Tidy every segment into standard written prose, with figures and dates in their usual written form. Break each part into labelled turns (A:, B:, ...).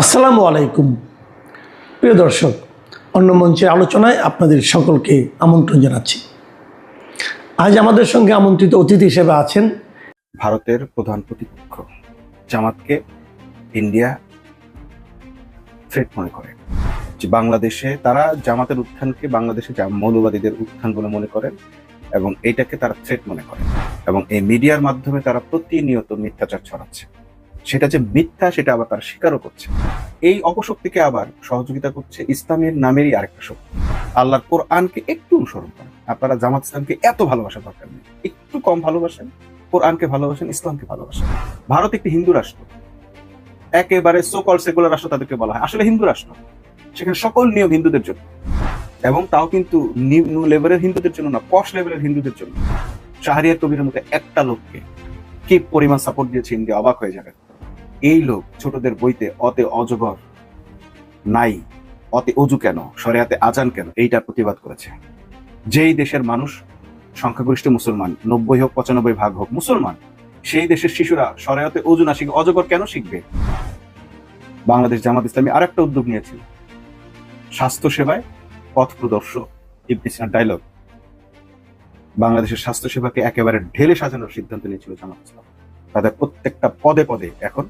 A: আসসালামু আলাইকুম প্রিয় দর্শক, অন্য মঞ্চের আলোচনায় আপনাদের সকলকে আমন্ত্রণ জানাচ্ছি। আজ আমাদের সঙ্গে আমন্ত্রিত অতিথি হিসেবে আছেন
B: ভারতের প্রধান প্রতিপক্ষ জামাতকে ইন্ডিয়া থ্রেট মনে করে। যে বাংলাদেশে তারা জামাতের উত্থানকে বাংলাদেশে মৌলবাদীদের উত্থান বলে মনে করেন এবং এটাকে তারা থ্রেট মনে করে এবং এই মিডিয়ার মাধ্যমে তারা প্রতিনিয়ত মিথ্যাচার ছড়াচ্ছে। সেটা যে মিথ্যা সেটা আবার তারা স্বীকারও করছে। এই অপশক্তিকে আবার সহযোগিতা করছে ইসলামের নামেরই আরেকটা শক্তি। আল্লাহর কোরআনকে একটু অনুসরণ করেন। আপনারা জামাত ইসলামকে এত ভালোবাসা দরকার নেই, একটু কম ভালোবাসেন, কোরআনকে ভালোবাসেন, ইসলামকে ভালোবাসেন। ভারত একটি হিন্দু রাষ্ট্র, একেবারে সোকল সেকুলার রাষ্ট্র তাদেরকে বলা হয়, আসলে হিন্দু রাষ্ট্র। সেখানে সকল নিয়ম হিন্দুদের জন্য, এবং তাও কিন্তু নিম্ন লেভেলের হিন্দুদের জন্য না, পশ লেভেলের হিন্দুদের জন্য। শাহরিয়ার কবিরের মধ্যে একটা লোককে কি পরিমাণ সাপোর্ট দিয়েছে ইন্ডিয়া, অবাক হয়ে যাবে। এই লোক ছোটদের বইতে অতে অজগর নাই, অতে অজু কেন, শরিয়াতে আজান কেন, এইটার প্রতিবাদ করেছে। যেই দেশের মানুষ সংখ্যাগরিষ্ঠ মুসলমান, 90 হোক 95 হোক মুসলমান, সেই দেশের শিশুরা শরিয়াতে অজু না শিখে অজগর কেন শিখবে? বাংলাদেশ জামাত ইসলামী আরেকটা উদ্যোগ নিয়েছিল, স্বাস্থ্য সেবায় পথ প্রদর্শক। ইবনে সিনার ডায়লগ। বাংলাদেশের স্বাস্থ্য সেবাকে একেবারে ঢেলে সাজানোর সিদ্ধান্ত নিয়েছিল জামাত ইসলাম। তাদের প্রত্যেকটা পদে পদে এখন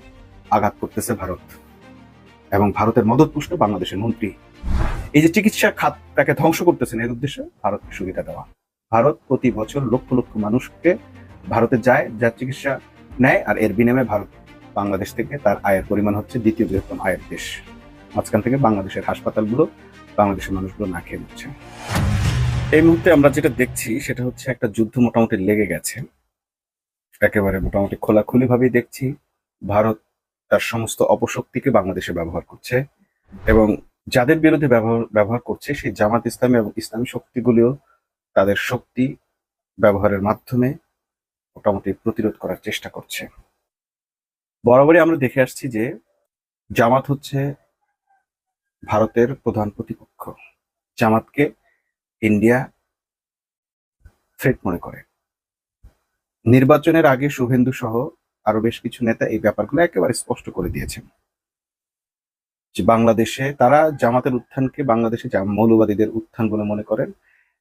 B: আঘাত করতেছে ভারত এবং ভারতের মদতপুষ্ট বাংলাদেশের মন্ত্রী। এই যে চিকিৎসা খাতটাকে ধ্বংস করতেছেন, এর উদ্দেশ্যে ভারতকে সুবিধা দেওয়া। ভারত প্রতি বছর লক্ষ লক্ষ মানুষকে ভারতে যায়, যার চিকিৎসা নেয়, আর এর বিনিময়ে ভারত বাংলাদেশ থেকে তার আয়ের পরিমাণ হচ্ছে দ্বিতীয় বৃহত্তম আয়ের দেশ। মাঝখান থেকে বাংলাদেশের হাসপাতালগুলো, বাংলাদেশের মানুষগুলো না খেয়ে নিচ্ছে। এই মুহূর্তে আমরা যেটা দেখছি সেটা হচ্ছে একটা যুদ্ধ মোটামুটি লেগে গেছে, একেবারে মোটামুটি খোলাখুলি ভাবেই দেখছি। ভারত তার সমস্ত অপশক্তিকে বাংলাদেশে ব্যবহার করছে এবং যাদের বিরুদ্ধে ব্যবহার করছে সেই জামাত ইসলামী এবং ইসলামী শক্তিগুলিও তাদের শক্তি ব্যবহারের মাধ্যমে মোটামুটি প্রতিরোধ করার চেষ্টা করছে। বরাবরই আমরা দেখে আসছি যে জামাত হচ্ছে ভারতের প্রধান প্রতিপক্ষ। জামাতকে ইন্ডিয়া থ্রেট মনে করে। নির্বাচনের আগে শুভেন্দু সহ আরো বেশ কিছু নেতা এই ব্যাপারগুলো একেবারে স্পষ্ট করে দিয়েছেন যে বাংলাদেশে তারা জামাতের উত্থানকে বাংলাদেশে মৌলবাদীদের উত্থান বলে মনে করেন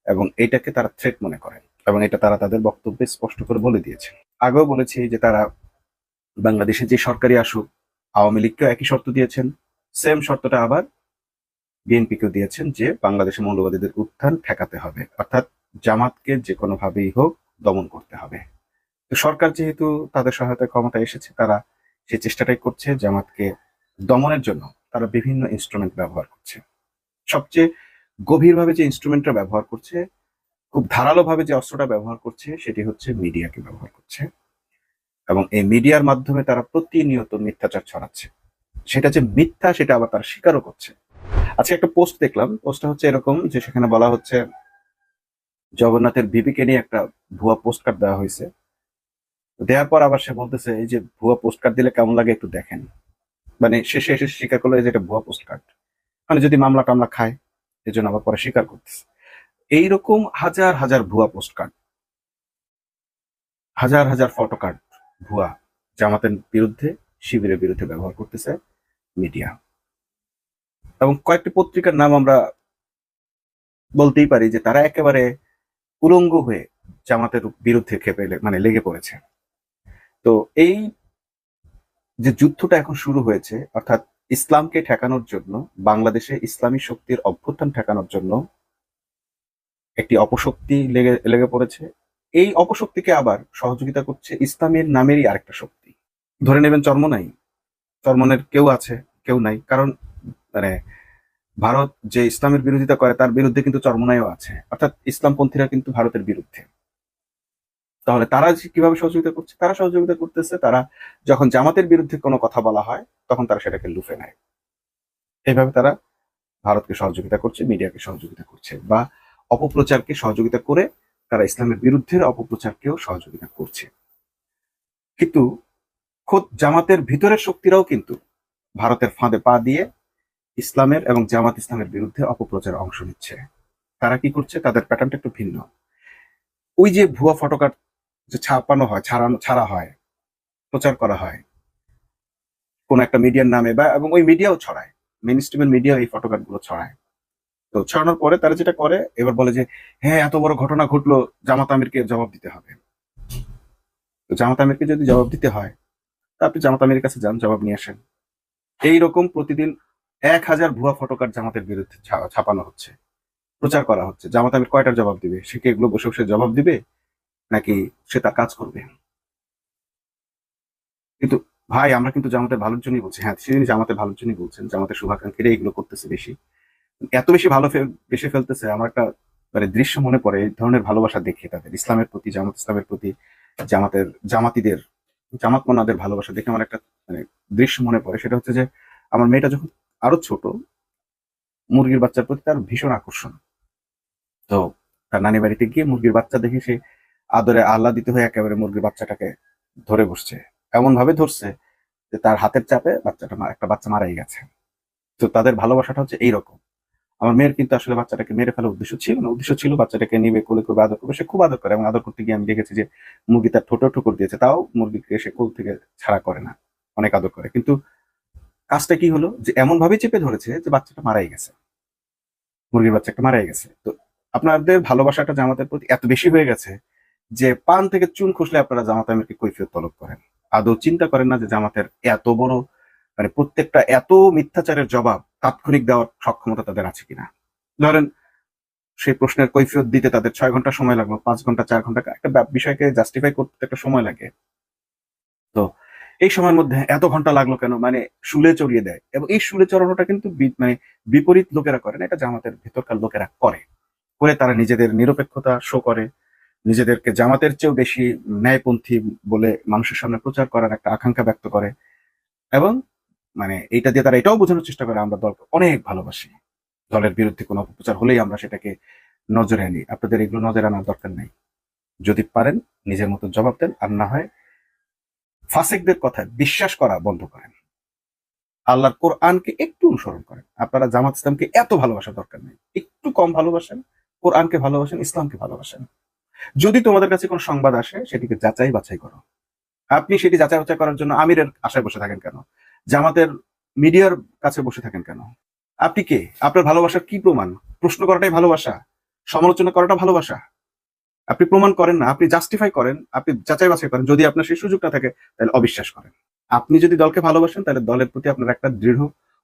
B: এবং এটাকে তারা থ্রেট মনে করেন এবং এটা তারা তাদের বক্তব্যে স্পষ্ট করে বলে দিয়েছে। আগেও বলেছি যে তারা বাংলাদেশে যে সরকারি আসুক, আওয়ামী লীগকেও একই শর্ত দিয়েছেন, সেম শর্তটা আবার বিএনপিকেও দিয়েছেন যে বাংলাদেশে মৌলবাদীদের উত্থান ঠেকাতে হবে, অর্থাৎ জামাতকে যে কোনোভাবেই হোক দমন করতে হবে। তো সরকার যেহেতু তাদের সহায়তায় ক্ষমতা এসেছে, তারা সেই চেষ্টাটাই করছে জামাতকে দমনের জন্য। তারা বিভিন্ন ইনস্ট্রুমেন্ট ব্যবহার করছে। সবচেয়ে গভীরভাবে যে ইনস্ট্রুমেন্টটা ব্যবহার করছে, খুব ধারালো ভাবে যে অস্ত্রটা ব্যবহার করছে, সেটি হচ্ছে মিডিয়াকে ব্যবহার করছে এবং এই মিডিয়ার মাধ্যমে তারা প্রতিনিয়ত মিথ্যাচার ছড়াচ্ছে। সেটা যে মিথ্যা সেটা আবার তারা স্বীকারও করছে। আজকে একটা পোস্ট দেখলাম, পোস্টটা হচ্ছে এরকম যে সেখানে বলা হচ্ছে জগন্নাথের বিবিকে নিয়ে একটা ভুয়া পোস্ট কার্ড দেওয়া হয়েছে। দেওয়ার পর আবার সে বলতেছে এই যে ভুয়া পোস্ট কার্ড দিলে কেমন লাগে একটু দেখেন। মানে শেষে এসে স্বীকার করলো যে এটা ভুয়া পোস্ট কার্ড, মানে যদি মামলা টামলা খায় এই জন্য আবার পরে স্বীকার করতেছে। এইরকম হাজার হাজার ভুয়া পোস্ট কার্ড, হাজার হাজার ফটো কার্ড ভুয়া জামাতের বিরুদ্ধে, শিবিরের বিরুদ্ধে ব্যবহার করতেছে মিডিয়া। এবং কয়েকটি পত্রিকার নাম আমরা বলতেই পারি যে তারা একেবারে উলঙ্গ হয়ে জামাতের বিরুদ্ধে খেপে লেগে পড়েছে। তো এই যে যুদ্ধটা এখন শুরু হয়েছে, অর্থাৎ ইসলামকে ঠেকানোর জন্য, বাংলাদেশে ইসলামী শক্তির অভ্যুত্থান ঠেকানোর জন্য একটি অপশক্তি লেগে পড়েছে। এই অপশক্তিকে আবার সহযোগিতা করছে ইসলামের নামেরই আরেকটা শক্তি। ধরে নেবেন চরমোনাই, চরমনের কেউ আছে কেউ নাই, কারণ মানে ভারত যে ইসলামের বিরোধিতা করে তার বিরুদ্ধে কিন্তু চরমোনাইও আছে, অর্থাৎ ইসলামপন্থীরা কিন্তু ভারতের বিরুদ্ধে। তাহলে তারা কিভাবে সহযোগিতা করছে? তারা সহযোগিতা করতেছে, তারা যখন জামাতের বিরুদ্ধে কোনো কথা বলা হয় তখন তারা সেটাকে লুফে নেয়। এইভাবে তারা ভারতকে সহযোগিতা করছে, মিডিয়াকে সহযোগিতা করছে, বা অপপ্রচারকে সহযোগিতা করে তারা ইসলামের বিরুদ্ধে অপপ্রচারকেও সহযোগিতা করছে। কিন্তু খোদ জামাতের ভিতরের শক্তিরাও কিন্তু ভারতের ফাঁদে পা দিয়ে ইসলামের এবং জামাত ইসলামের বিরুদ্ধে অপপ্রচারে অংশ নিচ্ছে। তারা কি করছে? তাদের প্যাটার্নটা একটু ভিন্ন। ওই যে ভুয়া ফটোকার্ড যে ছাপানো হয়, ছাড়া হয়, প্রচার করা হয়, কোন একটা মিডিয়ার নামে বা এবং ওই মিডিয়াও ছড়ায়, মেইন স্ট্রিমের মিডিয়া এই ফটোগ্রাফ গুলো ছড়ায়। তো ছড়ানোর পরে তারা যেটা করে, এবার বলে যে হ্যাঁ এত বড় ঘটনা ঘটলো, জামাত আমিরকে জবাব দিতে হবে। তো জামাত আমিরকে যদি জবাব দিতে হয়, তা আপনি জামাত আমিরের কাছে যান, জবাব নিয়ে আসেন। এইরকম প্রতিদিন 1000 ভুয়া ফটোকার্ড জামাতের বিরুদ্ধে ছাপানো হচ্ছে, প্রচার করা হচ্ছে। জামাত আমির কয়টার জবাব দিবে? সে কি এগুলো বসে বসে জবাব দিবে, নাকি সে তার কাজ করবে? কিন্তু ভাই, আমরা কিন্তু জামাতের ভালোর জন্যই বলছি। হ্যাঁ, সেদিন জামাতের ভালোর জন্যই বলছেন, জামাতের শুভাকাঙ্ক্ষীরা এগুলো করতেছে বেশি, এত বেশি ভালো বেশি ফেলতেছে। আমার একটা মানে দৃশ্য মনে পড়ে, এই ধরনের ভালোবাসা দেখে তাদের ইসলামের প্রতি, জামাত ইসলামের প্রতি, জামাতিদের জামাত মোনাদের ভালোবাসা দেখে আমার একটা মানে দৃশ্য মনে পড়ে। সেটা হচ্ছে যে আমার মেয়েটা যখন আরো ছোট, মুরগির বাচ্চার প্রতি তার ভীষণ আকর্ষণ। তো তার নানি বাড়িতে গিয়ে মুরগির বাচ্চা দেখে সে আদরে আহ্লাদিত হয়ে একেবারে মুরগির বাচ্চাটাকে ধরে বসছে। এমন ভাবে ধরছে যে তার হাতের চাপে একটা বাচ্চা মারাই গেছে। তো তাদের ভালোবাসাটা হচ্ছে এইরকম। আমার মেয়ের কিন্তু আসলে বাচ্চাটাকে মেরে ফেলার উদ্দেশ্য ছিল না, উদ্দেশ্য ছিল বাচ্চাটাকে নিবে, কোলে করবে, আদর করবে। সে খুব আদর করে, এবং আদর করতে গিয়ে আমি দেখেছি যে মুরগি তার ঠোঁটে ঠুকুর দিয়েছে, তাও মুরগিকে সে কোল থেকে ছাড়া করে না, অনেক আদর করে। কিন্তু কাজটা কি হলো, যে এমন ভাবে চেপে ধরেছে যে বাচ্চাটা মারাই গেছে, মুরগির বাচ্চাটা মারাই গেছে। তো আপনাদের ভালোবাসাটা জামাতের প্রতি এত বেশি হয়ে গেছে যে পান থেকে চুন খুসলে আপনারা জামাত আমিরকে কৈফিয়ত তলব করেন। আদৌ চিন্তা করেন না যে জামাতের এত বড় মানে প্রত্যেকটা এত মিথ্যাচারের জবাব তাৎক্ষণিক দেওয়ার সক্ষমতা তাদের আছে কিনা। ধরেন সেই প্রশ্নের কৈফিয়ত দিতে তাদের 6 ঘন্টা সময় লাগলো, 5 ঘন্টা, 4 ঘন্টা, একটা বিষয়কে জাস্টিফাই করতে একটা সময় লাগে। তো এই সময়ের মধ্যে এত ঘন্টা লাগলো কেন, মানে শুলে চড়িয়ে দেয়। এবং এই শুলে চড়ানোটা কিন্তু মানে বিপরীত লোকেরা করে না, এটা জামাতের ভেতরকার লোকেরা করে। করে তারা নিজেদের নিরপেক্ষতা শো করে, নিজেদেরকে জামাতের চেয়েও বেশি ন্যায়পন্থী বলে মানুষের সামনে প্রচার করার একটা আকাঙ্ক্ষা ব্যক্ত করে। এবং মানে এইটা দিয়ে তারা এটাও বোঝানোর চেষ্টা করে আমরা দলকে অনেক ভালোবাসি, দলের বিরুদ্ধে কোনো অপপ্রচার হলেই আমরা সেটাকে নজরে আনি। আপনাদের এগুলো নজরে আনার দরকার নেই। যদি পারেন নিজের মতো জবাব দেন, আর না হয় ফাসিকদের কথায় বিশ্বাস করা বন্ধ করেন, আল্লাহর কোরআনকে একটু অনুসরণ করেন। আপনারা জামাত ইসলামকে এত ভালোবাসার দরকার নেই, একটু কম ভালোবাসেন, কোরআনকে ভালোবাসেন, ইসলামকে ভালোবাসেন। যদি তোমাদের কাছে কোনো সংবাদ আসে, সেটিকে যাচাই বাছাই করো। আপনি সেটি যাচাই বাছাই করার জন্য আমিরের আশায় বসে থাকেন কেন? জামাতের মিডিয়ার কাছে বসে থাকেন কেন? আপনি কে? আপনার ভালোবাসার কি প্রমাণ? প্রশ্ন করাটাই ভালোবাসা? সমালোচনা করাটা ভালোবাসা? আপনি প্রমাণ করেন না, আপনি জাস্টিফাই করেন, আপনি যাচাই বাছাই করেন। যদি আপনার সেই সুযোগটা থাকে, তাহলে অবিশ্বাস করেন। আপনি যদি দলকে ভালোবাসেন, তাহলে দলের প্রতি আপনার একটা দৃঢ়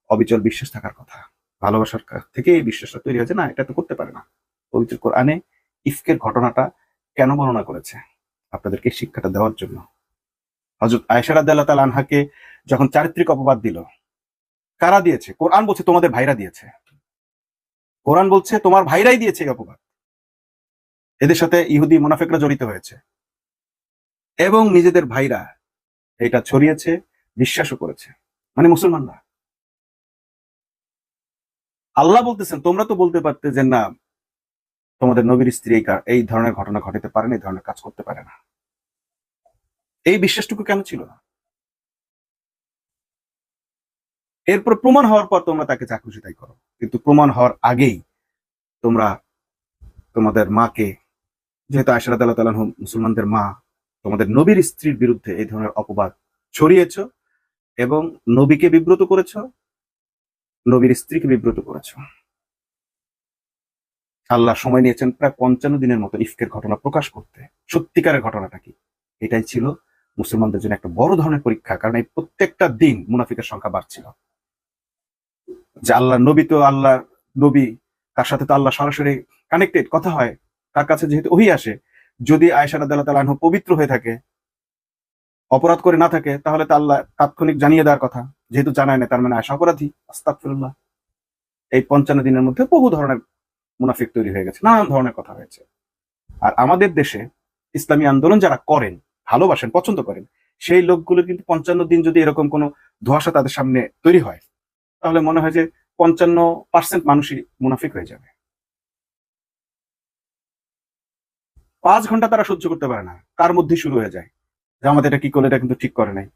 B: অবিচল বিশ্বাস থাকার কথা। ভালোবাসার থেকে এই বিশ্বাসটা তৈরি হয়েছে, না এটা তো করতে পারে না। পবিত্র কোরআনে ইফকের ঘটনাটা কেন বর্ণনা করেছে? আপনাদেরকে শিক্ষাটা দেওয়ার জন্য। হযরত আয়েশা রাদিয়াল্লাহু তাআলা আনহাকে যখন চারিত্রিক অপবাদ দিল, কারা দিয়েছে? কোরআন বলছে তোমাদের ভাইরা দিয়েছে। কোরআন বলছে তোমার ভাইরাই দিয়েছে এই অপবাদ। এদের সাথে ইহুদি মুনাফিকরা জড়িত হয়েছে, এবং নিজেদের ভাইরা এটা ছড়িয়েছে, বিশ্বাসও করেছে, মানে মুসলমানরা। আল্লাহ বলতেছেন তোমরা তো বলতে পারতে যে না, তোমাদের নবীর স্ত্রী এই ধরনের ঘটনা ঘটাতে পারে না, এই ধরনের কাজ করতে পারে না। এই বিশ্বাসটুকু কেন ছিল না? এরপর প্রমাণ হওয়ার পর তোমরা তাকে যা খুশি তাই করো, কিন্তু প্রমাণ হওয়ার আগেই তোমরা তোমাদের মাকে, যেহেতু আয়েশা রাদিয়াল্লাহু তাআলা আনহা মুসলমানদের মা, তোমাদের নবীর স্ত্রীর বিরুদ্ধে এই ধরনের অপবাদ ছড়িয়েছ, এবং নবীকে বিব্রত করেছ, নবীর স্ত্রীকে বিব্রত করেছ। আল্লাহ সময় নিয়েছেন প্রায় 55 দিনের মতো ইফকের ঘটনা প্রকাশ করতে। সত্যিকারের ঘটনাটা কি, এটাই ছিল মুসলমানদের জন্য একটা বড় ধরনের পরীক্ষা। কারণ এই প্রত্যেকটা দিন মুনাফিকের সংখ্যা বাড়ছিল। যে আল্লাহ নবী তো আল্লাহ নবী, তার সাথে তো আল্লাহ সরাসরি কানেক্টেড, কথা হয়, তার কাছে যেহেতু ওহী আসে। যদি আয়েশা রাদিয়াল্লাহু তাআলা আনহা পবিত্র হয়ে থাকে, অপরাধ করে না থাকে, তাহলে তো আল্লাহ তাৎক্ষণিক জানিয়ে দেওয়ার কথা। যেহেতু জানায় না, তার মানে আয়েশা অপরাধী। আস্তাগফিরুল্লাহ। এই 55 দিনের মধ্যে বহু ধরনের মুনাফিক তৈরি হয়ে গেছে, নানান ধরনের কথা হয়েছে। আর আমাদের দেশে ইসলামী আন্দোলন যারা করেন, ভালোবাসেন, পছন্দ করেন, সেই লোকগুলো কিন্তু 55 দিন যদি এরকম কোনো ধোঁয়াশা তাদের সামনে তৈরি হয়, তাহলে মনে হয় যে 55% মানুষই মুনাফিক হয়ে যাবে। 5 ঘন্টা তারা সহ্য করতে পারে না, তার মধ্যেই শুরু হয়ে যায় যে আমাদের এটা কি করলে, এটা কিন্তু ঠিক করে নাই।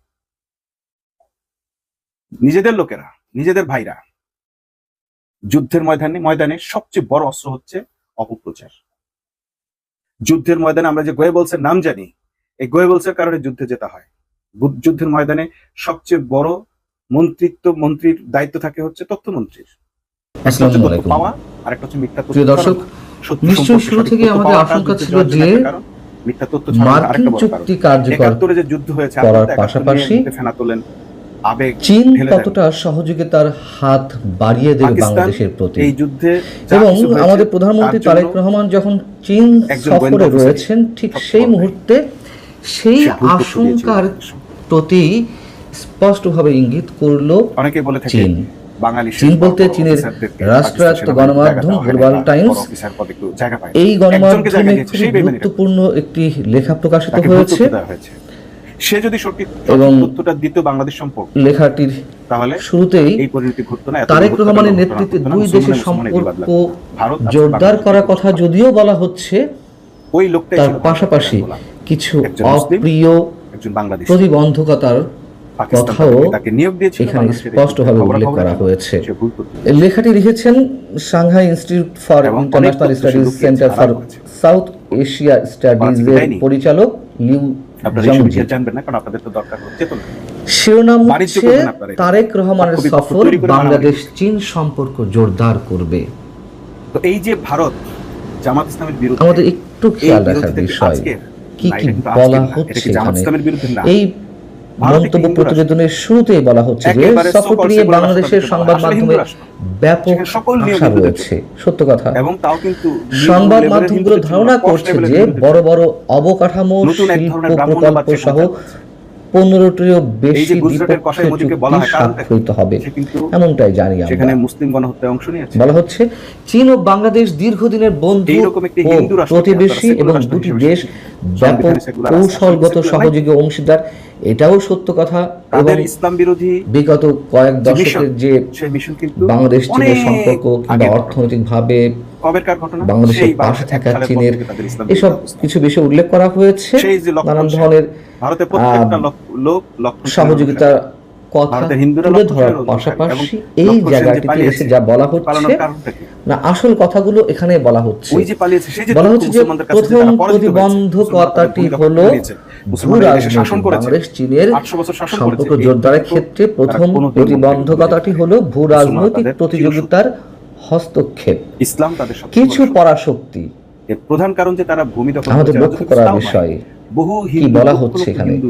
B: নিজেদের লোকেরা, নিজেদের ভাইরা। যুদ্ধের ময়দানে সবচেয়ে বড় অস্ত্র হচ্ছে অপপ্রচার। যুদ্ধের ময়দানে আমরা যে গোয়েবলসের নাম জানি, এই গোয়েবলসের কারণে যুদ্ধে যেতে হয়। যুদ্ধের ময়দানে সবচেয়ে বড় মন্ত্রীর দায়িত্ব থাকে হচ্ছে তথ্যমন্ত্রীর। একটা
C: আসসালামু
B: হচ্ছে তথ্য
C: আলাইকুম।
B: পাওয়া, আর একটা হচ্ছে মিথ্যা তথ্য
C: প্রিয় দর্শক,
B: ছড়ানো। সত্য
C: নিশ্চয়ই
B: সম্পর্কে
C: শুরু
B: সঠিক
C: থেকে
B: তথ্য
C: আমাদের
B: পাওয়াটা
C: আশঙ্কা
B: যুদ্ধের
C: ছিল
B: জয়ের জন্য
C: যে
B: একটা কারণ, মিথ্যা তথ্য ছড়ানোটা
C: মার্কিন
B: আরেকটা বড় কারণ।
C: চুক্তি কার্যকর
B: ৭১ যে যুদ্ধ হয়েছে,
C: করার
B: আপনি তো ৭১ নিয়ে
C: পাশাপাশি
B: মুখে ফেনা তোলেন, আবেগ
C: চীন
B: ঢেলে দেন।
C: কতটা সহযোগিতার হাত বাড়িয়ে দেবে
B: পাকিস্তান
C: বাংলাদেশের প্রতি,
B: এই যুদ্ধে যা
C: এবং
B: কিছু হয়েছে,
C: আমাদের প্রধানমন্ত্রী
B: তার জন্য
C: তারেক রহমান যখন চীন
B: একজন
C: সফরে
B: গোয়েন্দা অফিসার
C: রয়েছেন ঠিক
B: সবচেয়ে
C: সেই
B: বড় দায়ী।
C: মুহূর্তে সেই
B: সে ভুল তথ্য দিয়েছিল
C: আশঙ্কার
B: বাংলাদেশে।
C: প্রতি স্পষ্টভাবে ইঙ্গিত করল
B: অনেকে বলে থাকে
C: চীন।
B: বাঙালি
C: চীন
B: সেনা
C: বলতে
B: বড়
C: চীনের
B: অফিসারদেরকে
C: রাষ্ট্রায়ত্ত
B: পাকিস্তান
C: গণমাধ্যম
B: সেনাবাহিনীতে জায়গা
C: গ্লোবাল
B: দেওয়া হয় না,
C: টাইমস
B: বড় অফিসার পদে একটু জায়গা পায় না।
C: এই
B: একজনকে
C: গণমাধ্যমে
B: জায়গা দিয়েছে,
C: খুবই
B: সেই বেমেনে
C: গুরুত্বপূর্ণ একটি লেখা প্রকাশিত
B: তাকে ভুল
C: হয়েছে
B: তথ্য দেওয়া হয়েছে। সে যদি সঠিক
C: এবং
B: তথ্যটা দিত বাংলাদেশ সম্পর্কে,
C: লেখাটির
B: তাহলে
C: শুরুতেই
B: এই পরিণতি ঘটতো না। এত
C: তারেক
B: হত্যাকাণ্ড
C: রহমানের
B: ঘটতো না,
C: নেতৃত্বে
B: ঘটতো না,
C: দুই
B: মুসলমানে
C: দেশের
B: মুসলমানে বিবাদ
C: সম্পর্ক
B: লাগতো। ভারত আর
C: জোরদার
B: বাংলাদেশ
C: করার
B: কিন্তু
C: কথা যদিও বলা হচ্ছে,
B: ওই লোকটাই
C: তার
B: ছিল
C: পাশাপাশি
B: গোলাম।
C: কিছু
B: একজন মুসলিম,
C: অপ্রিয়
B: একজন বাংলাদেশী।
C: প্রতিবন্ধকতার
B: পাকিস্তান
C: কথাও
B: তাকে নিয়োগ দিয়েছিল,
C: এখানে
B: বাংলাদেশের এই
C: স্পষ্টভাবে
B: খবরাখবর
C: উল্লেখ করা
B: জন্য
C: হয়েছে।
B: সে ভুল তথ্য
C: লেখাটি লিখেছেন সাংহাই ইনস্টিটিউট ফর
B: এবং অনেক
C: ইন্টারন্যাশনাল
B: তথ্য
C: স্টাডিজ
B: লুকিয়েছে,
C: সেন্টার ফর
B: আড়াল করেছে।
C: সাউথ এশিয়া স্টাডিজ এর
B: দেয়নি।
C: পরিচালক লিউ
B: আপনারা এই
C: জংজি।
B: বিষয়ে জানবেন না, কারণ আপনাদের তো দরকার হচ্ছে চেতনা।
C: শিরোনাম
B: বাণিজ্য
C: হচ্ছে
B: করবেন আপনারা এটা।
C: তারেক রহমানের
B: পক্ষ বিপক্ষ
C: সফর
B: তৈরি করে
C: বাংলাদেশ
B: মারামারি
C: চীন সম্পর্ক জোরদার করবে।
B: তো এই যে ভারত জামাত ইসলামের বিরুদ্ধে,
C: আমাদের একটু খেয়াল রাখার বিষয় কি কি বলা হচ্ছে এখানে। এই মন্তব্য প্রতিবেদনের শুরুতেই বলা হচ্ছে যে
B: একেবারে
C: সফরটি
B: সকল
C: নিয়ে
B: সেকুলার
C: বাংলাদেশের
B: রাষ্ট্র
C: সংবাদ
B: আসলে
C: মাধ্যমে
B: হিন্দু রাষ্ট্র।
C: ব্যাপক
B: সেখানে সকল নিয়ম
C: আশা
B: হিন্দুদের
C: রয়েছে, সত্য কথা।
B: এবং তাও কিন্তু
C: সংবাদ
B: নিম্ন
C: মাধ্যমগুলো
B: লেভেলের
C: ধারণা
B: হিন্দুদের
C: করছে
B: জন্য,
C: যে
B: posh level-এর
C: বড় বড় অবকাঠামো
B: নতুন এক
C: শিল্প
B: ধরনের ব্রাহ্মণ্য
C: প্রকল্প
B: বাচ্চা
C: সহ
B: কথা বলছে।
C: 15টিরও
B: এই
C: বেশি
B: যে গুজরাটের কসাই
C: দ্বিপক্ষীয়
B: মোদিকে
C: চুক্তি
B: বলা হয়, কারণ
C: স্বাক্ষরিত হবে,
B: সে কিন্তু
C: এমনটাই জানি
B: সেখানে
C: আমরা।
B: মুসলিম গণহত্যায় অংশ নিয়েছে।
C: বলা হচ্ছে চীন ও বাংলাদেশ দীর্ঘদিনের বন্ধু
B: এইরকম একটি
C: ও
B: হিন্দু রাষ্ট্র,
C: প্রতিবেশী
B: secular
C: এবং
B: রাষ্ট্র
C: দুটি
B: হিসেবে
C: দেশ ব্যাপক
B: সংবিধানে secular আছে,
C: কৌশলগত
B: secular নাই।
C: সহযোগী অংশীদার, এটাও সত্য কথা। এবং
B: তাদের ইসলাম বিরোধী
C: বিগত কয়েক
B: যে
C: দশকের
B: মিশন,
C: যে
B: সেই মিশন কিন্তু
C: বাংলাদেশ চীনের
B: অনেক
C: সম্পর্ক কিংবা
B: আগের ঘটনা।
C: অর্থনৈতিকভাবে
B: কবেরকার ঘটনা?
C: বাংলাদেশের
B: সেই
C: পাশে থাকা
B: ১ সালের পর
C: চীনের
B: থেকে তাদের ইসলাম
C: এসব
B: বিরোধী অবস্থা।
C: কিছু বিষয় উল্লেখ করা হয়েছে।
B: সেই যে লক্ষণ
C: নানান
B: সেন,
C: ধরনের
B: ভারতের প্রত্যেকটা লোক লক্ষণ সেনের
C: সহযোগিতার কথা
B: ভারতের হিন্দুরা
C: তুলে
B: লক্ষণ
C: ধরার
B: সেনের
C: পাশাপাশি
B: এবং
C: এই
B: লক্ষণ সেন যে
C: জায়গাটিতে
B: পালিয়েছে,
C: এসে যা বলা
B: পালানোর
C: হচ্ছে
B: কারণটা কি?
C: না, আসল কথাগুলো এখানে বলা হচ্ছে।
B: ওই যে পালিয়েছে, সেই যে
C: বলা
B: তথ্য
C: হচ্ছে যে
B: মুসলমানদের কাছে যে
C: প্রথম
B: তারা পরাজিত হয়েছে,
C: প্রতিবন্ধকতাটি
B: মুসলমানরা তাদের
C: হলো
B: ভূমিকা নিয়েছে, মুসলমানরা এই দেশে শাসন করেছে,
C: বাংলাদেশ চীনের
B: ৮০০ বছর শাসন
C: সম্পর্ক
B: করেছে।
C: জোরদারের
B: এই
C: ক্ষেত্রে
B: তারা
C: প্রথম
B: কোনোদিন
C: প্রতিবন্ধকতাটি হলো ভূ রাজনৈতিক
B: তাদের
C: প্রতিযোগিতার হস্তক্ষেপ,
B: ইসলাম তাদের সবচেয়ে
C: কিছু
B: বড় শত্রু।
C: পরাশক্তি।
B: এর প্রধান কারণ যে তারা ভূমি দখল
C: আমাদের
B: করেছে,
C: লক্ষ্য
B: এটা
C: করার
B: ইসলাম নয়।
C: বিষয়
B: বহু
C: কি
B: হিন্দু,
C: বলা
B: লক্ষ
C: হচ্ছে
B: লক্ষ
C: এখানে।
B: হিন্দু,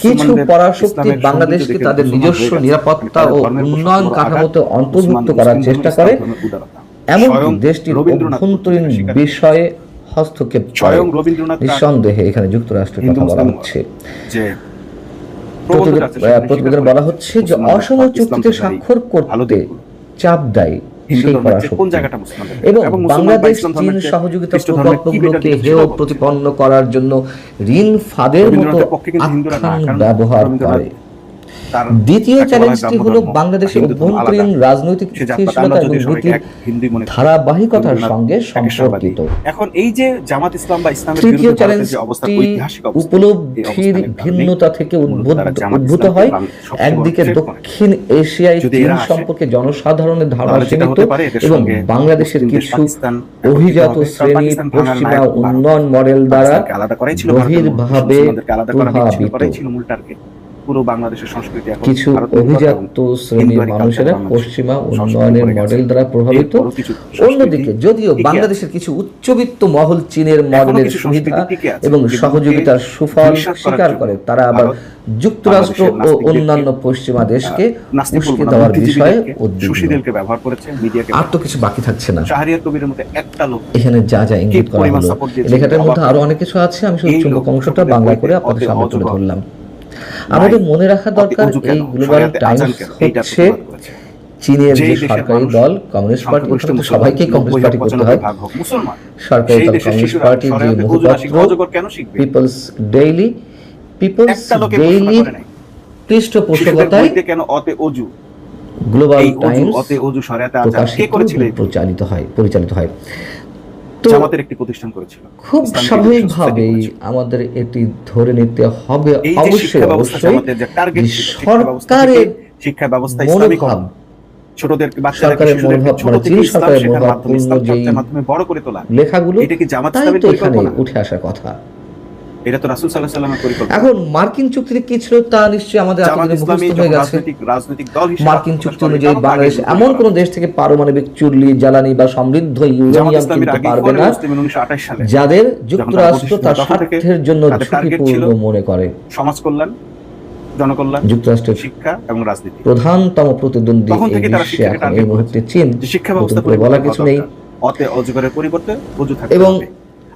C: কিছু
B: মুসলমানদের
C: পরাশক্তি
B: ইসলামের
C: বাংলাদেশকে
B: সৌন্দর্য
C: তাদের
B: দেখে
C: নিজস্ব
B: মুসলমান হয়ে
C: নিরাপত্তা
B: গেছে।
C: ও
B: ধর্মের প্রতি
C: উন্নয়ন
B: বড়
C: কাঠামোতে
B: আঘাত,
C: অন্তর্ভুক্ত
B: মুসলমান
C: করার
B: মুসলিম
C: চেষ্টা
B: ধর্মের
C: করে,
B: ধর্মের উদারতা।
C: এমনকি
B: স্বয়ং
C: দেশটির
B: রবীন্দ্রনাথ
C: অভ্যন্তরীণ
B: স্বীকার
C: বিষয়ে হস্তক্ষেপ করে।
B: স্বয়ং রবীন্দ্রনাথ তার
C: নিঃসন্দেহে এখানে যুক্তরাষ্ট্রের
B: হিন্দু
C: কথা বলা
B: মুসলিম
C: হচ্ছে।
B: যে প্রবন্ধটা আছে, সেখানে
C: প্রতিবেদনে বলা হচ্ছে যে
B: মুসলমানদের
C: অসম
B: ইসলাম
C: চুক্তিতে
B: ধর্মের
C: স্বাক্ষর
B: ভালো
C: করতে
B: দিকগুলো।
C: চাপ দেয়
B: হিন্দু
C: সেই
B: ধর্মের চেয়ে কোন
C: পরাশক্তি,
B: জায়গাটা মুসলমানদের
C: এবং
B: মুসলমান বা
C: বাংলাদেশ
B: ইসলাম
C: চীন
B: ধর্মের চেয়ে
C: সহযোগিতা
B: খ্রিস্ট ধর্মের কি
C: প্রকল্পগুলোকে
B: বেটার
C: হেয়
B: সেটাও বলছে।
C: প্রতিপন্ন করার জন্য ঋণ ফাঁদের মতো
B: রবীন্দ্রনাথের পক্ষে কিন্তু হিন্দুরা না,
C: আখ্যান
B: কারণ
C: ব্যবহার
B: রবীন্দ্রনাথ
C: করে।
B: তার
C: দ্বিতীয়
B: তাকে বলা হয়
C: চ্যালেঞ্জটি
B: ব্রাহ্ম
C: হলো
B: ধর্ম,
C: বাংলাদেশের
B: হিন্দু ধর্ম
C: অভ্যন্তরীণ
B: আলাদা।
C: রাজনৈতিক
B: সে জাতপাত,
C: স্থিতিশীলতা
B: আমরা
C: এবং
B: যদি সবাইকে
C: নীতির
B: এক হিন্দুই মনে করি,
C: ধারাবাহিকতার
B: রবীন্দ্রনাথ
C: সঙ্গে
B: একেশ্বরবাদী।
C: সম্পর্কিত।
B: এখন এই যে জামাত ইসলাম বা ইসলামের
C: তৃতীয়
B: বিরুদ্ধে ভারতের যে অবস্থা,
C: চ্যালেঞ্জটি
B: ঐতিহাসিক অবস্থা, এই
C: উপলব্ধির
B: অবস্থানের কারণে
C: ভিন্নতা থেকে
B: মূলত তারা জামাত
C: উদ্ভূত
B: ইসলামকে
C: হয়।
B: সবচেয়ে বড়
C: একদিকে
B: threat মনে করে।
C: দক্ষিণ এশিয়ায়
B: যদি
C: চীন
B: এরা আসে,
C: সম্পর্কে জনসাধারণের ধারণা
B: তাহলে যেটা
C: সীমিত
B: হতে পারে, এদের
C: এবং
B: সঙ্গে
C: বাংলাদেশের
B: মুসলিম দেশ
C: কিছু
B: পাকিস্তান একত্রিত
C: অভিজাত
B: হবে। কারণ
C: শ্রেণী
B: পাকিস্তান ভাঙার
C: পশ্চিমা
B: নায়ক ভারত।
C: উন্নয়ন মডেল দ্বারা
B: পাকিস্তানকে আলাদা করাই ছিল ভারতের মূল,
C: গভীরভাবে
B: মুসলমানদেরকে আলাদা করা ছিল,
C: প্রভাবিত।
B: করাই ছিল মূল টার্গেট। পুরো বাংলাদেশের সংস্কৃতি এখন
C: কিছু
B: ভারত নির্ভর এবং
C: অভিজাত শ্রেণীর
B: হিন্দুয়ানি
C: মানুষেরা
B: culture
C: পশ্চিমা
B: সংস্কৃতি
C: উন্নয়নের
B: পড়ে গেছে।
C: মডেল দ্বারা প্রভাবিত।
B: এরপরও কিছু সংস্কৃতি
C: অন্যদিকে যদিও
B: টিকে
C: বাংলাদেশের কিছু উচ্চবিত্ত মহল চীনের
B: এখনো
C: মডেলের
B: কিছু
C: সুবিধা
B: সংস্কৃতি টিকে আছে,
C: এবং
B: যেগুলোকে
C: সহযোগিতার সুফল
B: বিশ্বাস করার
C: স্বীকার
B: জন্য
C: করে, তারা আবার
B: ভারত
C: যুক্তরাষ্ট্র ও
B: বাংলাদেশের
C: অন্যান্য পশ্চিমা দেশকে
B: নাস্তিক
C: উস্কে
B: বলবো না,
C: দেওয়ার বিষয়ে
B: বুদ্ধিজীবীদেরকে,
C: উদ্বিগ্ন।
B: সুশীদেরকে ব্যবহার করেছে, মিডিয়াকে।
C: আর তো কিছু বাকি থাকছে না।
B: শাহরিয়ার কবিরের মতো একটা লোক
C: এখানে যা যা ইঙ্গিত
B: কি
C: করা
B: পরিমাণ
C: হলো,
B: support দিয়েছে,
C: লেখাটার মধ্যে
B: অবাক।
C: আরো অনেক কিছু আছে, আমি শুধু
B: এই
C: চুম্বক
B: লোক
C: অংশটা
B: সকলের
C: বাংলা
B: বইতে
C: করে আপনাদের সামনে তুলে
B: অজগর
C: ধরলাম।
B: নাই।
C: আমাদের মনে রাখা দরকার
B: অতি উজু কেন?
C: এই গ্লোবাল
B: শরিয়াতে আজান
C: টাইমস
B: কেন? এইটার
C: হচ্ছে
B: প্রতিবাদ করেছে।
C: চীনের
B: যেই
C: যে
B: দেশের
C: সরকারি
B: মানুষ
C: দল কমিউনিস্ট পার্টি,
B: সংখ্যাগরিষ্ঠ
C: ওখানে তো
B: মুসলমান,
C: সবাইকেই কমিউনিস্ট
B: 90
C: পার্টি
B: হোক,
C: করতে
B: 95
C: হয়।
B: ভাগ হোক মুসলমান।
C: সরকারি
B: সেই
C: দল
B: দেশের
C: কমিউনিস্ট
B: শিশুরা
C: পার্টির যে
B: শরিয়াতে উজু না শিখে
C: মুখপাত্র
B: অজগর কেন শিখবে?
C: পিপলস ডেইলি
B: একটা লোকে প্রশ্ন
C: ডেইলি
B: করে নাই। শিশুদের
C: পৃষ্ঠপোষকতায়
B: বইতে কেন অতে অজু,
C: গ্লোবাল
B: এই অজু,
C: টাইমস
B: অতে অজু শরিয়াতে আজান কে
C: প্রকাশিত
B: করেছিল? এই
C: পরিচালিত হয়। তো
B: জামাতের একটি প্রতিষ্ঠান করেছিল।
C: খুব
B: ইসলামিক
C: স্বাভাবিকভাবেই
B: এডুকেশন সোসাইটি
C: আমাদের এটি ধরে নিতে হবে
B: এই যে
C: অবশ্যই
B: শিক্ষা ব্যবস্থা,
C: অবশ্যই
B: জামাতের যে টার্গেট
C: যে
B: ছিল, শিক্ষা ব্যবস্থা
C: সরকারের
B: থেকে শিক্ষা ব্যবস্থা ইসলামিক
C: মনোভাব,
B: ছোটদেরকে, বাচ্চাদেরকে,
C: সরকারের
B: শিশুদেরকে
C: মনোভাব,
B: ছোট
C: মানে
B: থেকে
C: চীন
B: ইসলাম
C: সরকারের
B: শেখার
C: মনোভাবপূর্ণ
B: মাধ্যমে, ইসলাম
C: যেই
B: চর্চার মাধ্যমে বড় করে তোলা,
C: লেখাগুলো,
B: এটা কি জামাত
C: তাই
B: ইসলামের
C: তো এখানে
B: পরিকল্পনা?
C: উঠে আসার কথা।
B: এটা তো রাসূল সাল্লাল্লাহু আলাইহি ওয়াসাল্লামের পরিকল্পনা।
C: এখন মার্কিন চুক্তিতে কি ছিল তা নিশ্চয়ই আমাদের
B: জামাত
C: আপনাদের
B: ইসলামী
C: মুখস্থ হয়ে
B: যখন
C: গেছে।
B: রাজনৈতিক দল হিসেবে
C: মার্কিন চুক্তি
B: প্রকাশ করে,
C: অনুযায়ী
B: তখন
C: বাংলাদেশ
B: আগে
C: এমন
B: বলতে
C: কোন দেশ থেকে পারমাণবিক চুল্লি, জ্বালানি বা সমৃদ্ধ
B: জামাত
C: ইউরেনিয়াম
B: ইসলামীর
C: কিনতে
B: আগে
C: পারবে না
B: 1928 সালে
C: যাদের যুক্তরাষ্ট্র তার
B: তখন থেকে
C: স্বার্থের জন্য
B: তাদের টার্গেট ছিল
C: ঝুঁকিপূর্ণ মনে করে।
B: সমাজ কল্যাণ, জনকল্যাণ,
C: যুক্তরাষ্ট্রের
B: শিক্ষা এবং রাজনীতি।
C: প্রধানতম প্রতিদ্বন্দ্বী
B: তখন
C: এই
B: থেকে তারা
C: বিশ্বে
B: শিক্ষাকে
C: এখন
B: টার্গেট
C: এই মুহূর্তে চীন,
B: যে শিক্ষা ব্যবস্থা
C: নতুন করে বলা কিছু নেই।
B: অজগরের পরিবর্তে অজু থাকতে
C: এবং
B: হবে।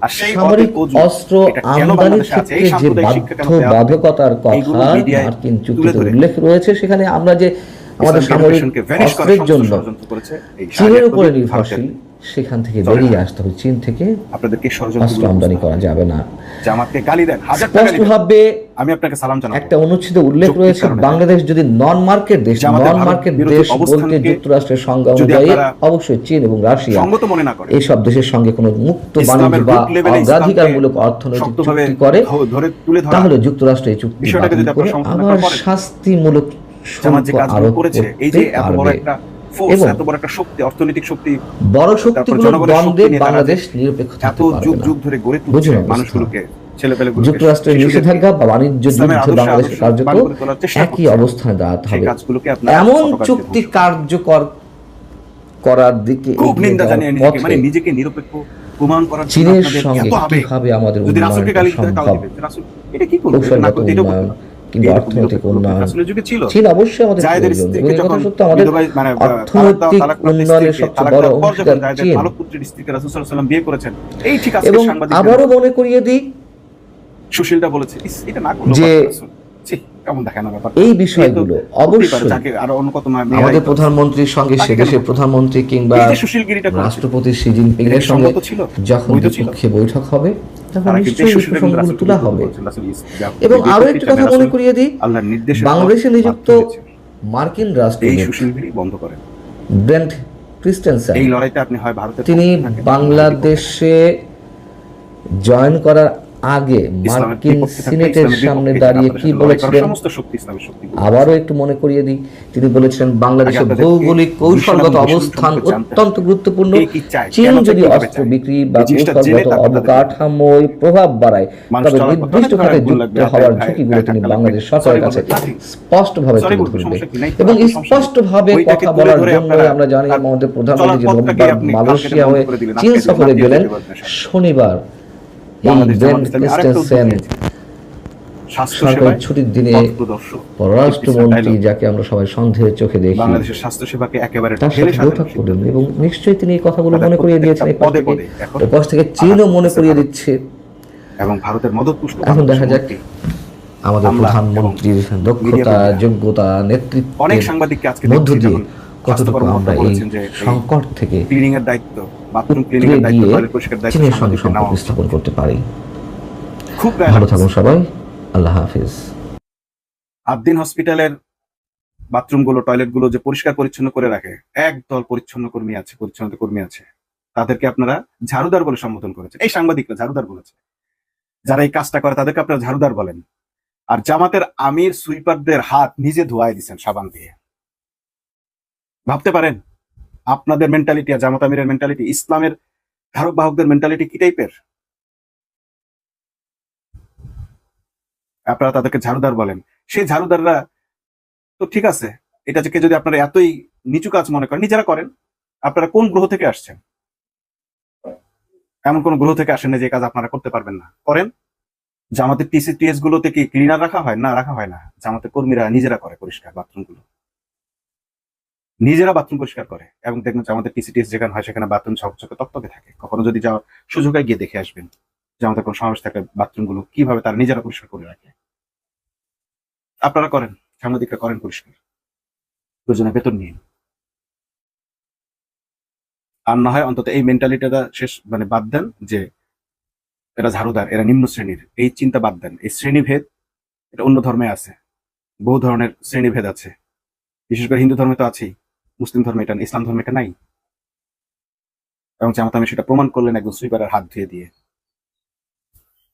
B: আর সেই
C: সামরিক
B: অজু,
C: অস্ত্র
B: এটা কেন
C: আমদানির
B: বাংলাদেশে আছে, এই
C: ক্ষেত্রে যে
B: সাম্প্রদায়িক শিক্ষা কেন দেওয়া হবে,
C: বাধ্যবাধকতার
B: এইগুলো
C: কথা
B: মিডিয়ায়
C: মার্কিন
B: তুলে
C: চুক্তিতে
B: ধরে
C: উল্লেখ রয়েছে, সেখানে আমরা যে আমাদের
B: ইসলামিক
C: সামরিক
B: এডুকেশনকে ভ্যানিশ করার
C: অস্ত্রের জন্য
B: ষড়যন্ত্র করেছে এই
C: চীনের
B: শাহরিয়ার
C: উপরে
B: কবির
C: নির্ভরশীল,
B: ভারতের।
C: সেখান থেকে বেরিয়ে আসতে হবে। চীন থেকে
B: আপনাদেরকে
C: অস্ত্র
B: ষড়যন্ত্র
C: আমদানি করা যাবে না।
B: জামাতকে গালি দেন, হাজার টাকা গালি দেন,
C: স্পষ্টভাবে
B: আমি আপনাকে সালাম জানাবো।
C: একটা অনুচ্ছেদে উল্লেখ
B: যুক্তির
C: রয়েছে
B: কারণে।
C: বাংলাদেশ যদি নন মার্কেট দেশ,
B: জামাতের
C: নন
B: ভারত
C: মার্কেট
B: বিরোধী
C: দেশ বলতে
B: অবস্থানকে
C: যুক্তরাষ্ট্রের সংজ্ঞা
B: যদি
C: অনুযায়ী
B: আপনারা
C: অবশ্যই চীন এবং রাশিয়া
B: সঙ্গত মনে না করেন,
C: এইসব দেশের সঙ্গে কোনো মুক্ত
B: ইসলামের
C: বাণিজ্য বা
B: root level এ
C: অগ্রাধিকারমূলক
B: ইসলামকে
C: অর্থনৈতিক
B: শক্তভাবে
C: চুক্তি করে,
B: ধরে তুলে ধরা,
C: তাহলে যুক্তরাষ্ট্র এই চুক্তি
B: বিষয়টাকে
C: বাতিল
B: যদি
C: করে
B: আপনারা সমর্থন
C: আবার
B: করেন,
C: শাস্তিমূলক
B: জামাত যে
C: শুল্ক
B: কাজগুলো
C: আরোপ
B: করেছে, এই
C: করতে
B: যে এত বড়
C: পারবে।
B: একটা ফোর্স,
C: এবং
B: এত বড় একটা শক্তি, অর্থনৈতিক শক্তি,
C: বড়
B: তারপর
C: শক্তিগুলোর
B: জনগণের
C: দ্বন্দ্বে
B: শক্তি নিয়ে তারা
C: বাংলাদেশ নিরপেক্ষ
B: এত
C: থাকতে
B: যুগ
C: পারবে
B: যুগ
C: না।
B: ধরে গড়ে
C: বুঝুন
B: তুলছে
C: অবস্থা।
B: মানুষগুলোকে, ছেলেপেলেগুলোকে,
C: যুক্তরাষ্ট্রের
B: শিশুদেরকে
C: নিষেধাজ্ঞা বা বাণিজ্য
B: ইসলামের
C: যুদ্ধে
B: আদর্শে
C: বাংলাদেশ
B: আদর্শ
C: কার্যত
B: বান করে তোলার চেষ্টা
C: একই
B: করছে।
C: অবস্থানে দাঁড়াতে
B: সেই
C: হবে।
B: কাজগুলোকে আপনারা
C: এমন
B: ছোট
C: চুক্তি
B: কাজে
C: কার্যকর করার দিকে
B: খুব
C: এগিয়ে
B: নিন্দা
C: যাওয়ার
B: জানিয়ে নিজেকে,
C: পথে
B: মানে নিজেকে নিরপেক্ষ প্রমাণ করার জন্য
C: চীনের
B: আপনাদের
C: সঙ্গে
B: এত আবেগ।
C: কিভাবে আমাদের
B: যদি রাসূলকে
C: উন্নয়ন
B: গালি দিতে হয়, তাও
C: সম্ভব,
B: দিবেন। রাসূল এটা কি করবে, এটা না
C: কৌশলগত
B: করতে এটাও করতে
C: উন্নয়ন
B: না।
C: কিংবা
B: এইরকম
C: অর্থনৈতিক
B: বিরোধ
C: উন্নয়ন,
B: রাসূলের যুগে ছিল।
C: চীন অবশ্যই আমাদের
B: জায়েদের
C: প্রয়োজন। এবং
B: স্ত্রীকে
C: এই কথা
B: যখন
C: সত্য, আমাদের
B: বিধবা, মানে
C: অর্থনৈতিক উন্নয়নের সবচেয়ে বড় অংশীদার চীন।
B: পালক পুত্রের স্ত্রীকে রাসূল সাল্লাল্লাহু আলাইহি ওয়াসাল্লাম বিয়ে করেছেন। এই ঠিক আছে,
C: এবং
B: সাংবাদিক
C: আবারও মনে করিয়ে দিই
B: সুশীলটা বলেছে, ইস, এটা না করলে
C: যে
B: রাসূল, ছি, কেমন দেখেন ব্যাপার।
C: এই বিষয়গুলো অবশ্যই
B: আরো অন্য কত
C: আমাদের প্রধানমন্ত্রীর সঙ্গে, সে দেশের প্রধানমন্ত্রী কিংবা
B: সুশীলগিরিটা
C: রাষ্ট্রপতি শি জিনপিং এর সঙ্গে যখন দ্বিপক্ষীয় বৈঠক হবে, তখন নিশ্চয়ই এই প্রসঙ্গগুলো তোলা হবে। এবং আরো একটি কথা মনে করিয়ে দিই,
B: আল্লাহর নির্দেশে
C: বাংলাদেশে নিযুক্ত মার্কিন
B: এই
C: রাষ্ট্রদূত
B: সুশীলগিরি বন্ধ করেন।
C: ব্রেন্ট ক্রিস্টেনসেন,
B: এই লড়াইতে আপনি হয় ভারতের
C: তিনি
B: পক্ষে থাকেন,
C: বাংলাদেশে জয়েন করার আগে মার্কিন সিনেটের সামনে দাঁড়িয়ে কি বলেছিলেন
B: সমস্ত শক্তি ইসলামের শক্তি।
C: আবারও একটু মনে করিয়ে দিই, তিনি বলেছিলেন বাংলাদেশের ভৌগোলিক কৌশলগত অবস্থান অত্যন্ত গুরুত্বপূর্ণ। চীন যদি অস্ত্র বিক্রি বা কৌশলগত অবকাঠামোয় প্রভাব বাড়ায়, তবে নির্দিষ্ট খাতে যুক্ত হওয়ার ঝুঁকিগুলো তিনি বাংলাদেশ সরকারের কাছে স্পষ্টভাবে তুলে ধরবে। এবং স্পষ্টভাবে কথা বলার জন্য আমরা জানি আমাদের প্রধানমন্ত্রী যে রোববার মালয়েশিয়া হয়ে চীন সফরে গেলেন, শনিবার এই ব্রেন্ট ক্রিস্টেনসেন সরকারি ছুটির দিনে পররাষ্ট্রমন্ত্রী, যাকে আমরা সবাই সন্দেহের চোখে দেখি,
B: বাংলাদেশের স্বাস্থ্য সেবাকে একেবারে
C: তার সাথে বৈঠক করলেন। এবং নিশ্চয়ই তিনি এই কথাগুলো মনে করিয়ে দিয়েছেন, এই পাশ থেকে চীনও মনে করিয়ে দিচ্ছে।
B: এবং ভারতের মদতপুষ্ট
C: এখন দেখা যাক আমাদের প্রধানমন্ত্রীর দক্ষতা, যোগ্যতা,
B: অনেক
C: নেতৃত্বের
B: সাংবাদিককে আজকে
C: মধ্য দিয়ে কতটুকু আমরা এই সংকট থেকে
B: ক্লিনিং এর দায়িত্ব, বাথরুম ক্লিনিং
C: উতরে
B: এর দায়িত্ব,
C: গিয়ে
B: টয়লেট পরিষ্কার দায়িত্ব
C: চীনের সঙ্গে
B: সাংবাদিকদের নেওয়া
C: সম্পর্ক
B: উচিত।
C: স্থাপন করতে পারি।
B: খুব
C: ভালো থাকুন সবাই, আল্লাহ হাফিজ।
B: আবদিন হসপিটালের বাথরুমগুলো, টয়লেটগুলো যে পরিষ্কার পরিচ্ছন্ন করে রাখে, একদল পরিচ্ছন্নতা কর্মী আছে, তাদেরকে আপনারা ঝাড়ুদার বলে সম্বোধন করেছেন। এই সাংবাদিকরা ঝাড়ুদার বলেছে, যারা এই কাজটা করে তাদেরকে আপনারা ঝাড়ুদার বলেন। আর জামাতের আমির সুইপারদের হাত নিজে ধোয়াই দিচ্ছেন সাবান দিয়ে। ভাবতে পারেন আপনাদের মেন্টালিটি আর জামাত আমিরের মেন্টালিটি, ইসলামের ধারক বাহকদের মেন্টালিটি কি টাইপের? আপনারা তাদেরকে ঝাড়ুদার বলেন। সেই ঝাড়ুদাররা তো ঠিক আছে, এটা থেকে যদি আপনারা এতই নিচু কাজ মনে করেন, নিজেরা করেন। আপনারা কোন গ্রহ থেকে আসছেন? এমন কোন গ্রহ থেকে আসেন না যে কাজ আপনারা করতে পারবেন না, করেন। জামাতের টিএস গুলোতে কি ক্লিনার রাখা হয়? না, রাখা হয় না। জামাতের কর্মীরা নিজেরা করে পরিষ্কার বাথরুমগুলো, নিজেরা বাথরুম পরিষ্কার করে। এবং দেখবেন আমাদের টিএস যেখানে হয় সেখানে বাথরুম ঝকঝকে তকতকে থাকে। কখনো যদি যাওয়ার সুযোগ হয় গিয়ে দেখে আসবেন যে আমাদের কোনো সমাবেশ থাকলে বাথরুমগুলো কিভাবে তারা নিজেরা পরিষ্কার করে রাখে। আপনারা করেন, সাংবাদিকরা করেন পরিষ্কার, প্রয়োজনে বেতন নিয়ে। আর না হয় অন্তত এই মেন্টালিটিটা শেষ, মানে বাদ দেন যে এরা ঝাড়ুদার, এরা নিম্ন শ্রেণীর, এই চিন্তা বাদ দেন। এই শ্রেণীভেদ এটা অন্য ধর্মে আছে, বহু ধরনের শ্রেণীভেদ আছে। বিশেষ করে হিন্দু ধর্মে তো আছেই, মুসলিম ধর্মে এটা, ইসলাম ধর্মে এটা নাই। এবং জামাত আমি সেটা প্রমাণ করলেন একজন সুইপারের হাত ধুয়ে দিয়ে।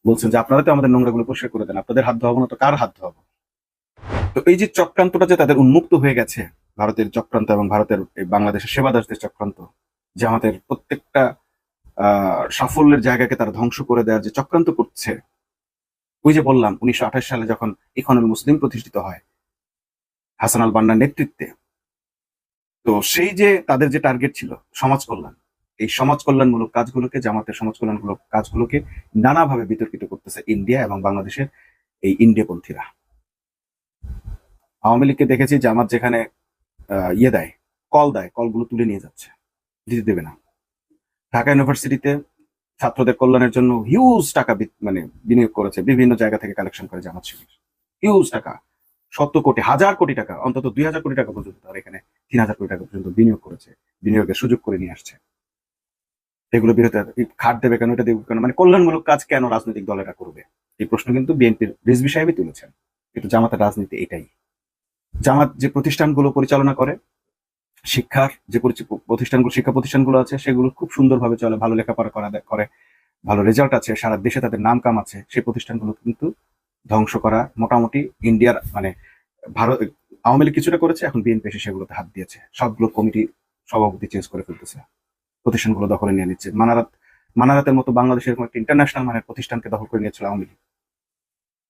B: বলছেন যে আপনারা তো আমাদের নোংরাগুলো পরিষ্কার করে দেন, আপনাদের হাত ধোয়াবো না তো কার হাত ধোয়াবো? তো এই যে চক্রান্তটা যে তাদের উন্মুক্ত হয়ে গেছে, ভারতের চক্রান্ত এবং ভারতের বাংলাদেশের সেবাদাসদের চক্রান্ত, জামাতের প্রত্যেকটা সাফল্যের জায়গাকে তারা ধ্বংস করে দেওয়ার যে চক্রান্ত করছে, ওই যে বললাম 1928 সালে যখন ইখওয়ানুল মুসলিম প্রতিষ্ঠিত হয় হাসান আল বান্নার নেতৃত্বে, তো সেই যে তাদের যে টার্গেট ছিল সমাজ কল্যাণ, এই সমাজ কল্যাণমূলক কাজগুলোকে, জামাতের সমাজ কল্যাণমূলক কাজগুলোকে নানাভাবে বিতর্কিত করতেছে ইন্ডিয়া এবং বাংলাদেশের এই ইন্ডিয়াপন্থীরা। আওয়ামী লীগকে দেখেছি জামাত যেখানে ইয়ে দেয়, কল দেয়, কলগুলো তুলে নিয়ে যাচ্ছে, দিতে দেবে না। ঢাকা ইউনিভার্সিটিতে ছাত্রদের কল্যাণের জন্য হিউজ টাকা মানে বিনিয়োগ করেছে, বিভিন্ন জায়গা থেকে কালেকশন করে জামাত শিবির, হিউজ টাকা, 100 কোটি, 1000 কোটি টাকা, অন্তত 2000 কোটি টাকা পর্যন্ত তারা এখানে 3000 কোটি টাকা পর্যন্ত বিনিয়োগ করেছে, বিনিয়োগের সুযোগ করে নিয়ে আসছে। এগুলো বিরোধী খাট দেবে কেন, এটা দেবে কেন, মানে কল্যাণমূলক কাজ কেন রাজনৈতিক দলেরা করবে, এই প্রশ্ন কিন্তু বিএনপির রিজভী সাহেবই তুলেছেন। কিন্তু জামাতের রাজনীতি এটাই। জামাত যে প্রতিষ্ঠানগুলো পরিচালনা করে, শিক্ষার যে প্রতিষ্ঠানগুলো, শিক্ষা প্রতিষ্ঠানগুলো আছে, সেগুলো খুব সুন্দরভাবে চলে, ভালো লেখাপড়া করে, ভালো রেজাল্ট আছে, সারা দেশে তাদের নাম কাম আছে, সেই প্রতিষ্ঠানগুলো কিন্তু ধ্বংস করা মোটামুটি ইন্ডিয়ার, মানে ভারত, আওয়ামী লীগ কিছুটা করেছে, এখন বিএনপি এসে সেগুলোতে হাত দিয়েছে, সবগুলো কমিটি সভাপতি চেঞ্জ করে ফেলতেছে, প্রতিষ্ঠানগুলো দখলে নিয়ে নিচ্ছে। মানারাতের মতো বাংলাদেশের একটা ইন্টারন্যাশনাল মানের প্রতিষ্ঠানকে দখল করে নিয়েছিল আওয়ামী লীগ,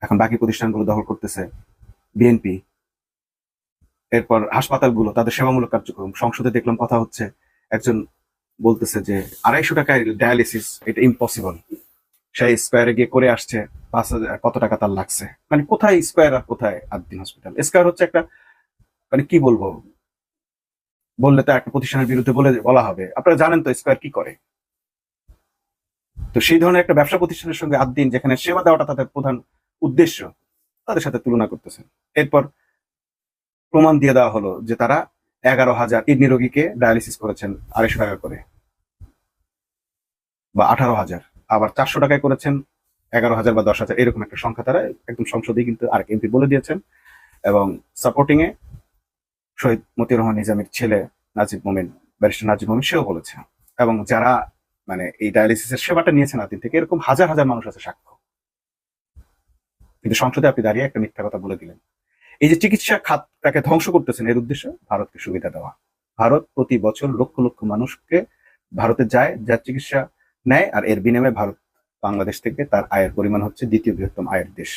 B: এখন বাকি প্রতিষ্ঠানগুলো দখল করতেছে বিএনপি। এরপর হাসপাতালগুলো, তাদের সেবামূলক কার্যক্রম, সংসদে দেখলাম কথা হচ্ছে, একজন বলতেছে যে 250 টাকায় ডায়ালিসিস, এটা ইম্পসিবল, সেই স্কোয়ারে গিয়ে করে আসছে, 5000 কত টাকা তার লাগছে। মানে কোথায় স্কোয়ার আর কোথায় আদ্দিন হসপিটাল? স্কোয়ার হচ্ছে একটা, মানে কি বলবো, বললে তো একটা প্রতিষ্ঠানের বিরুদ্ধে বলা হবে। আপনারা জানেন তো স্কোয়ার কি করে। তো সেই ধরনের একটা ব্যবসা প্রতিষ্ঠানের সঙ্গে আদ্দিন, যেখানে সেবা দেওয়াটা তাদের প্রধান উদ্দেশ্য, তাদের সাথে তুলনা করতেছেন। এরপর প্রমাণ দিয়ে দেওয়া হলো যে তারা 11,000 কিডনি রোগীকে ডায়ালিসিস করেছেন 250 টাকা করে, বা 18,000, আবার 400 টাকায় করেছেন 11,000 বা 10,000, এরকম একটা সংখ্যা তারা একদম সংসদেই কিন্তু আরেক এমপি বলে দিয়েছেন। এবং সাপোর্টিং এ শহীদ মতিউর রহমান নিজামীর ছেলে নাজিব মোমিন, ব্যারিস্টার নাজিব মোমিন, সেও বলেছে। এবং যারা মানে এই ডায়ালিসিসের সেবাটা নিয়েছেন আদিন থেকে, এরকম হাজার হাজার মানুষ আছে সাক্ষ্য। কিন্তু সংসদে আপনি দাঁড়িয়ে একটা মিথ্যা কথা বলে দিলেন। এই যে চিকিৎসা খাতটাকে ধ্বংস করতেছেন, এর উদ্দেশ্য ভারতকে সুবিধা দেওয়া। ভারত প্রতি বছর লক্ষ লক্ষ মানুষকে ভারতে যায়, যার চিকিৎসা নেয়, আর এর বিনিময়ে ভারত বাংলাদেশ থেকে তার আয়ের পরিমাণ হচ্ছে দ্বিতীয় বৃহত্তম আয়ের দেশ।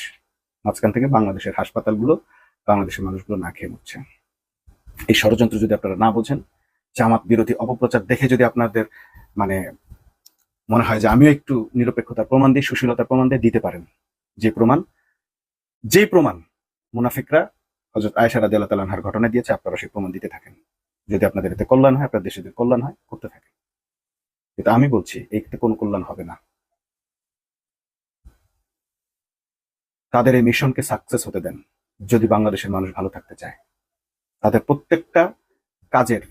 B: মাঝখান থেকে বাংলাদেশের হাসপাতালগুলো, বাংলাদেশের মানুষগুলো না খেয়ে মরছে। এই ষড়যন্ত্র যদি আপনারা না বোঝেন, জামাত বিরোধী অপপ্রচার দেখে যদি আপনাদের মানে মনে হয় যে আমিও একটু নিরপেক্ষতার প্রমাণ দিই, সুশীলতার প্রমাণ দিতে পারেন। যে প্রমাণ মুনাফিকরা হযরত আয়েশা রাদিয়াল্লাহু তাআলা আনহার ঘটনা দিয়েছে, আপনারা সেই প্রমাণ দিতে থাকেন। যদি আপনাদের এতে কল্যাণ হয়, আপনার দেশের কল্যাণ হয়, করতে থাকেন। কিন্তু আমি বলছি এতে কোনো কল্যাণ হবে না। তাদের এই মিশনকে সাকসেস হতে দেন। যদি বাংলাদেশের মানুষ ভালো থাকতে চায়, তাদের প্রত্যেকটা কাজের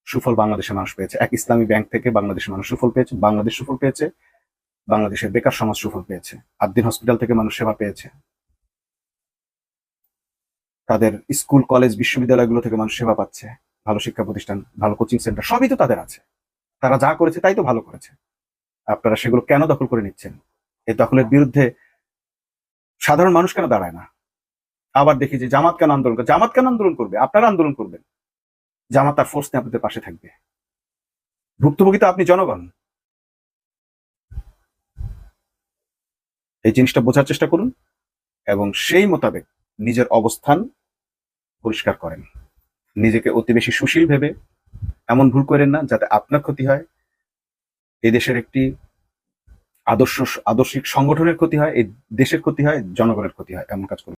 B: সুফল বাংলাদেশের মানুষ পেয়েছে। এক ইসলামী ব্যাংক থেকে বাংলাদেশের মানুষ সুফল পেয়েছে, বাংলাদেশ সুফল পেয়েছে, বাংলাদেশের বেকার সমাজ সুফল পেয়েছে, আদ্দিন হসপিটাল থেকে মানুষ সেবা পেয়েছে, তাদের স্কুল কলেজ বিশ্ববিদ্যালয়গুলো থেকে মানুষ সেবা পাচ্ছে, ভালো শিক্ষা প্রতিষ্ঠান, ভালো কোচিং সেন্টার, সবই তো তাদের আছে। তারা যা করেছে তাই তো ভালো করেছে। আপনারা সেগুলো কেন দখল করে নিচ্ছেন? এই দখলের বিরুদ্ধে সাধারণ মানুষ কেন দাঁড়ায় না? আবার দেখি যে জামাত কেন আন্দোলন করে। জামাত কেন আন্দোলন করবে? আপনারা আন্দোলন করবেন। জামাত তার ফোর্স নিয়ে আপনাদের পাশে থাকবে। ভুক্তভোগী তো আপনি, জনগণ। এই জিনিসটা বোঝার চেষ্টা করুন এবং সেই মোতাবেক নিজের অবস্থান পরিষ্কার করেন। নিজেকে অতি বেশি সুশীল ভেবে এমন ভুল করেন না যাতে আপনার ক্ষতি হয়, এই দেশের একটি আদর্শিক সংগঠনের ক্ষতি হয়, এই দেশের ক্ষতি হয়, জনগণের ক্ষতি হয়, এমন কাজ করুন।